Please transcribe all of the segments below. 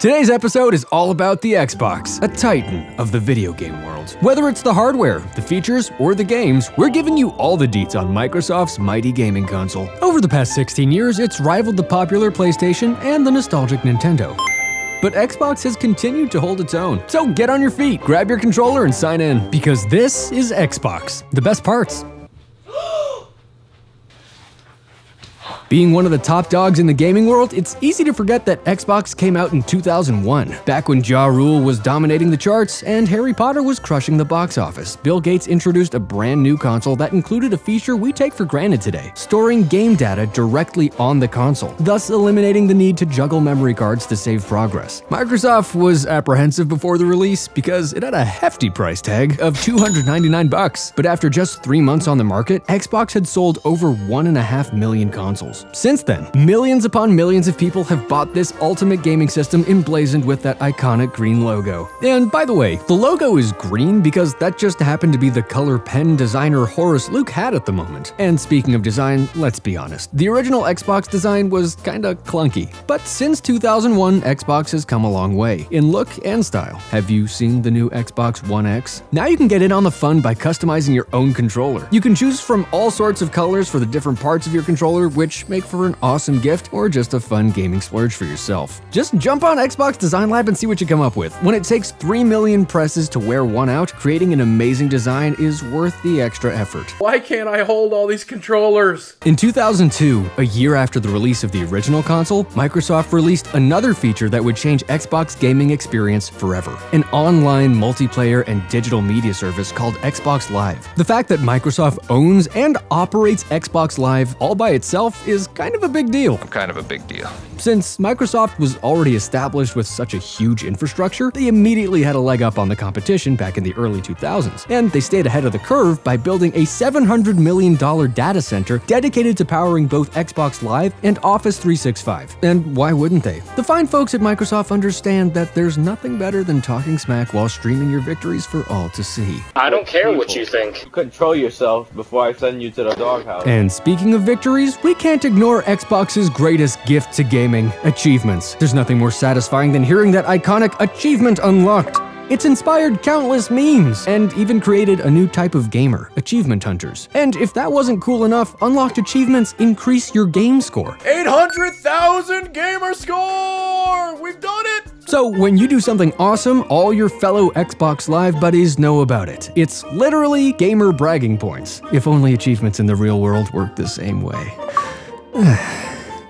Today's episode is all about the Xbox, a titan of the video game world. Whether it's the hardware, the features, or the games, we're giving you all the deets on Microsoft's mighty gaming console. Over the past 16 years, it's rivaled the popular PlayStation and the nostalgic Nintendo. But Xbox has continued to hold its own. So get on your feet, grab your controller, and sign in, because this is Xbox. The best parts. Being one of the top dogs in the gaming world, it's easy to forget that Xbox came out in 2001, back when Ja Rule was dominating the charts and Harry Potter was crushing the box office. Bill Gates introduced a brand new console that included a feature we take for granted today, storing game data directly on the console, thus eliminating the need to juggle memory cards to save progress. Microsoft was apprehensive before the release because it had a hefty price tag of $299, but after just 3 months on the market, Xbox had sold over 1.5 million consoles. Since then, millions upon millions of people have bought this ultimate gaming system emblazoned with that iconic green logo. And by the way, the logo is green because that just happened to be the color pen designer Horace Luke had at the moment. And speaking of design, let's be honest, the original Xbox design was kinda clunky. But since 2001, Xbox has come a long way, in look and style. Have you seen the new Xbox One X? Now you can get in on the fun by customizing your own controller. You can choose from all sorts of colors for the different parts of your controller, which make for an awesome gift or just a fun gaming splurge for yourself. Just jump on Xbox Design Lab and see what you come up with. When it takes 3 million presses to wear one out, creating an amazing design is worth the extra effort. Why can't I hold all these controllers? In 2002, a year after the release of the original console, Microsoft released another feature that would change Xbox gaming experience forever: an online multiplayer and digital media service called Xbox Live. The fact that Microsoft owns and operates Xbox Live all by itself is kind of a big deal. Kind of a big deal. Since Microsoft was already established with such a huge infrastructure, they immediately had a leg up on the competition back in the early 2000s, and they stayed ahead of the curve by building a $700 million data center dedicated to powering both Xbox Live and Office 365. And why wouldn't they? The fine folks at Microsoft understand that there's nothing better than talking smack while streaming your victories for all to see. I don't care what you think. Control yourself before I send you to the doghouse. And speaking of victories, we can't ignore Xbox's greatest gift to gaming: achievements. There's nothing more satisfying than hearing that iconic achievement unlocked. It's inspired countless memes and even created a new type of gamer, achievement hunters. And if that wasn't cool enough, unlocked achievements increase your game score. 800,000 gamer score! We've done it! So when you do something awesome, all your fellow Xbox Live buddies know about it. It's literally gamer bragging points. If only achievements in the real world worked the same way.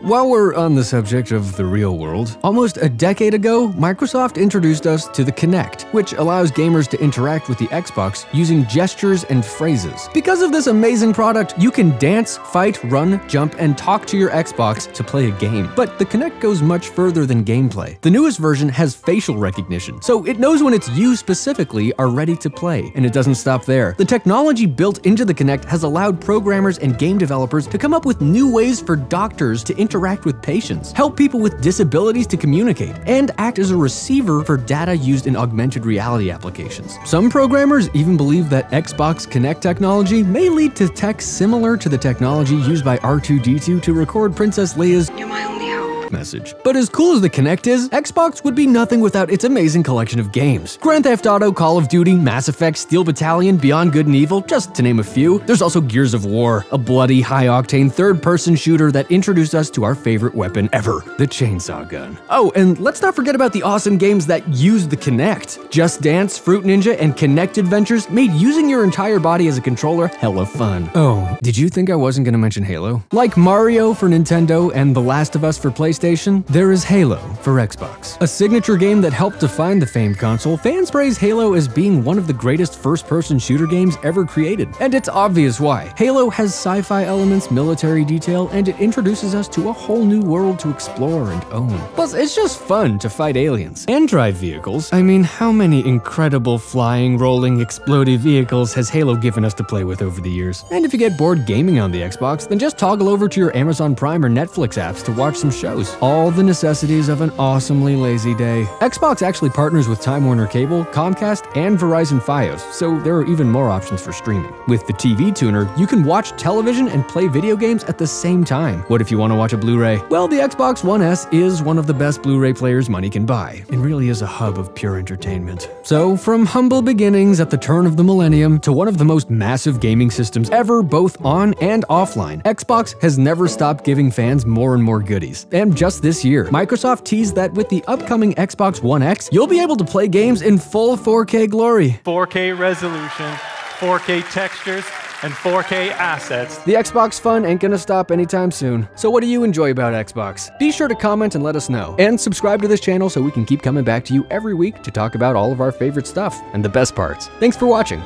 While we're on the subject of the real world, almost a decade ago, Microsoft introduced us to the Kinect, which allows gamers to interact with the Xbox using gestures and phrases. Because of this amazing product, you can dance, fight, run, jump, and talk to your Xbox to play a game. But the Kinect goes much further than gameplay. The newest version has facial recognition, so it knows when it's you specifically are ready to play. And it doesn't stop there. The technology built into the Kinect has allowed programmers and game developers to come up with new ways for doctors to interact with patients, help people with disabilities to communicate, and act as a receiver for data used in augmented reality applications. Some programmers even believe that Xbox Kinect technology may lead to tech similar to the technology used by R2-D2 to record Princess Leia's "You're my only hope" message. But as cool as the Kinect is, Xbox would be nothing without its amazing collection of games. Grand Theft Auto, Call of Duty, Mass Effect, Steel Battalion, Beyond Good and Evil, just to name a few. There's also Gears of War, a bloody, high-octane third-person shooter that introduced us to our favorite weapon ever, the chainsaw gun. Oh, and let's not forget about the awesome games that use the Kinect. Just Dance, Fruit Ninja, and Kinect Adventures made using your entire body as a controller hella fun. Oh, did you think I wasn't gonna mention Halo? Like Mario for Nintendo and The Last of Us for PlayStation, there is Halo for Xbox. A signature game that helped define the famed console, fans praise Halo as being one of the greatest first-person shooter games ever created. And it's obvious why. Halo has sci-fi elements, military detail, and it introduces us to a whole new world to explore and own. Plus, it's just fun to fight aliens and drive vehicles. I mean, how many incredible flying, rolling, exploding vehicles has Halo given us to play with over the years? And if you get bored gaming on the Xbox, then just toggle over to your Amazon Prime or Netflix apps to watch some shows. shows. All the necessities of an awesomely lazy day. Xbox actually partners with Time Warner Cable, Comcast, and Verizon Fios, so there are even more options for streaming. With the TV tuner, you can watch television and play video games at the same time. What if you want to watch a Blu-ray? Well, the Xbox One S is one of the best Blu-ray players money can buy. It really is a hub of pure entertainment. So, from humble beginnings at the turn of the millennium to one of the most massive gaming systems ever, both on and offline, Xbox has never stopped giving fans more and more goodies. And just this year, Microsoft teased that with the upcoming Xbox One X, you'll be able to play games in full 4K glory. 4K resolution, 4K textures, and 4K assets. The Xbox fun ain't gonna stop anytime soon. So what do you enjoy about Xbox? Be sure to comment and let us know. And subscribe to this channel so we can keep coming back to you every week to talk about all of our favorite stuff and the best parts. Thanks for watching.